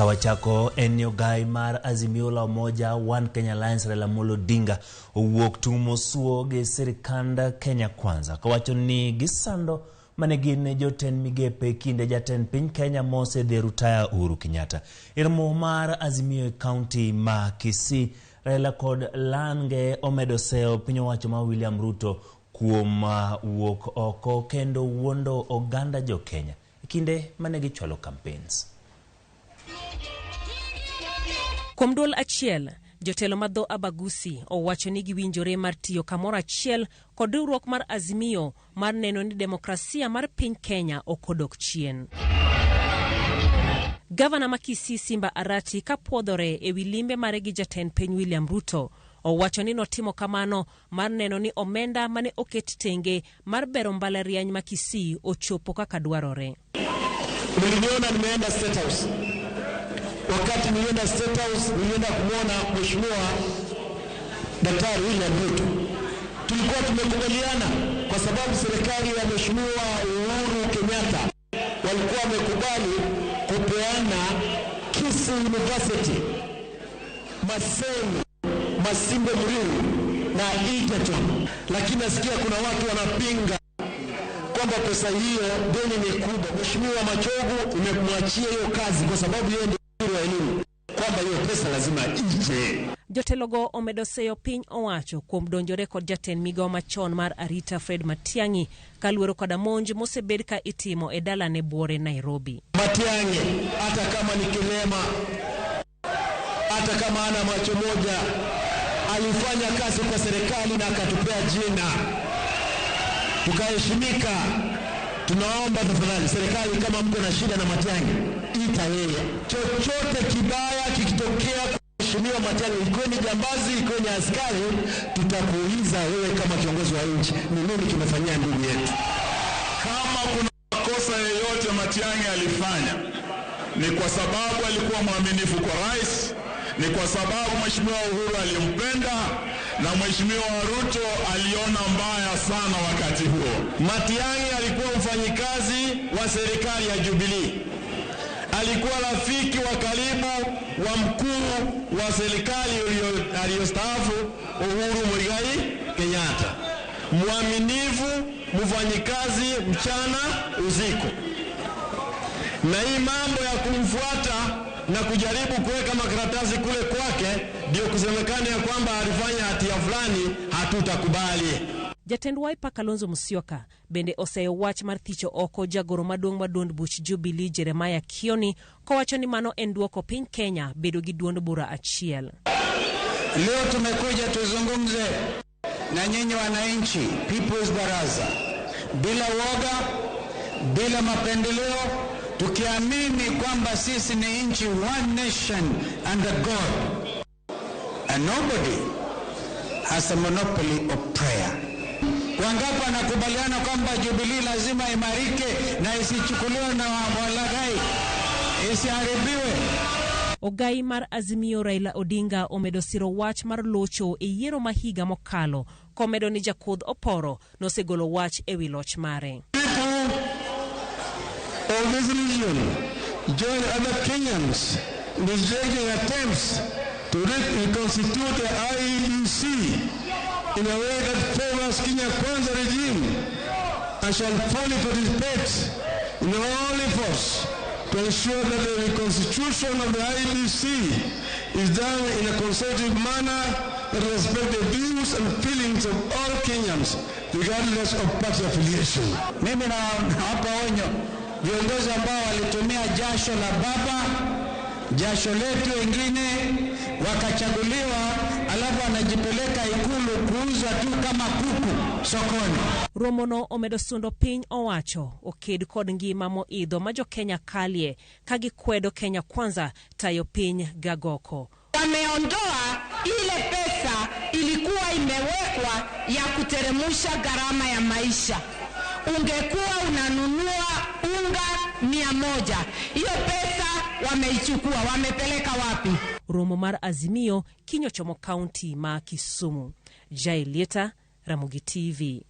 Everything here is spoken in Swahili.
Kawachako enyo gai mar Azimio la Umoja One Kenya Alliance Raila Amolo Odinga owuok tumo suo gi sirikanda Kenya Kwanza. Kawacho ni gisando manegine joten migepe kinde jaten piny Kenya mose de rutaya Uhuru Kenyatta. Irmo mar Azimio County ma Kisii, Raila kod Lange omedo seo piny owacho ma William Ruto kuom wuok oko kendo wuondo oganda jo Kenya kinde manegi chwalo campaigns. Kuom duol achiel, jotelo madho Abagusi owacho ni giwinjore mar tiyo kamoro achiel kod riwruok mar Azimio mar neno ni demokrasia mar piny Kenya okodok chien. Gavana ma Kisii Simba Arati kapuodhore ewi limbe mare gi jaten piny William Ruto owacho ni notimo kamano mar neno ni omenda mane oket tenge mar bero mbalariany ma Kisii ochopo kaka dwarore. Niliona nimeenda State House. Wakati nilienda State House, nilienda kumwona Mheshimiwa Daktari William Ruto. Tulikuwa tumekubaliana kwa sababu serikali ya Mheshimiwa Uhuru Kenyatta walikuwa wamekubali kupeana Kisii University, Masimbe Muriu na Egerton. Lakini nasikia kuna watu wanapinga kwamba pesa hiyo deni ni kubwa. Mheshimiwa Machogu umemwachia hiyo kazi kwa sababu yeye ndio elimu, kwamba hiyo pesa lazima ije. Jotelogo omedo seyo piny owacho kuom donjore kod jaten migao machon mar Arita Fred Matiang'i kaluoro kod monj mosebed ka itimo e dala ne buore Nairobi. Matiang'i hata kama ni kilema, hata kama ana macho moja, alifanya kazi kwa serikali na akatupea jina, tukaheshimika. Tunaomba tafadhali serikali, kama mko na shida na Matiang'i, ita yeye. Chochote kibaya kikitokea kwa Mheshimiwa Matiang'i, iko ni jambazi, iko ni askari, tutakuuliza wewe kama kiongozi wa nchi, ni nini kimefanyia ndugu yetu. Kama kuna makosa yoyote Matiang'i alifanya, ni kwa sababu alikuwa mwaminifu kwa rais, ni kwa sababu Mheshimiwa Uhuru alimpenda na Mheshimiwa Ruto aliona mbaya sana wakati huo. Matiang'i alikuwa mfanyikazi wa serikali ya Jubilee. Alikuwa rafiki wa karibu wa mkuu wa serikali aliyostaafu Uhuru Muigai Kenyatta. Mwaminifu, mfanyikazi mchana usiku. Na hii mambo ya kumfuata na kujaribu kuweka makaratasi kule kwake ndio kusemekana ya kwamba alifanya hatia fulani, hatutakubali. Jatend Wiper Kalonzo Musyoka bende oseyo wach mar thicho oko jagoro maduong' ma duond buch Jubilee Jeremiah Kioni kowacho ni mano en duoko piny Kenya bedo gi duond bura achiel. Leo tumekuja tuzungumze na nyinyi wananchi, People's Baraza, bila woga, bila mapendeleo, tukiamini kwamba sisi ni nchi, one nation under God, and nobody has a monopoly of prayer. Wangapi wanakubaliana kwamba Jubilee lazima imarike na isichukuliwe na walaghai, isiharibiwe? Ogai mar Azimio Raila Odinga omedo siro wach mar locho e yiero mahiga mokalo, komedo ni jakudh oporo nosegolo wach ewi loch mare. Of this region join other Kenyans in rejecting attempts to reconstitute the IEBC in a way that favors Kenya Kwanza regime, and shall fully participate in all efforts to ensure that the reconstitution of the IEBC is done in a concerted manner that respects the views and feelings of all Kenyans, regardless of party affiliation. Mimi na hapa onyo viongozi ambao walitumia jasho la baba, jasho letu wengine wakachaguliwa, alafu anajipeleka ikulu kuuzwa tu kama kuku sokoni. Romo no omedo sundo piny owacho oked kod ngima moidho ma jo Kenya kalie kagikwedo Kenya Kwanza tayo piny gagoko. Wameondoa ile pesa ilikuwa imewekwa ya kuteremusha gharama ya maisha. Ungekuwa unanunua unga 100, hiyo pesa wameichukua, wamepeleka wapi? Romo mar Azimio Kinyochomo County ma Kisumu. Jailieta, Ramogi TV.